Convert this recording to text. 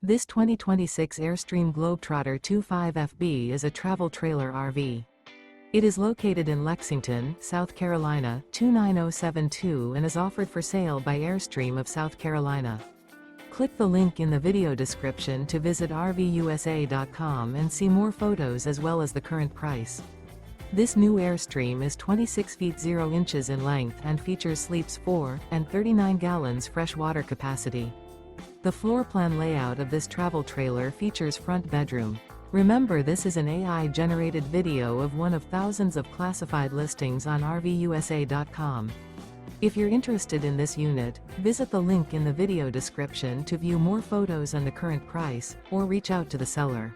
This 2026 Airstream Globetrotter 25FB is a travel trailer RV. It is located in Lexington, South Carolina, 29072 and is offered for sale by Airstream of South Carolina. Click the link in the video description to visit RVUSA.com and see more photos as well as the current price. This new Airstream is 26 feet 0 inches in length and features sleeps 4 and 39 gallons fresh water capacity. The floor plan layout of this travel trailer features front bedroom. Remember, this is an AI-generated video of one of thousands of classified listings on RVUSA.com. If you're interested in this unit, visit the link in the video description to view more photos and the current price, or reach out to the seller.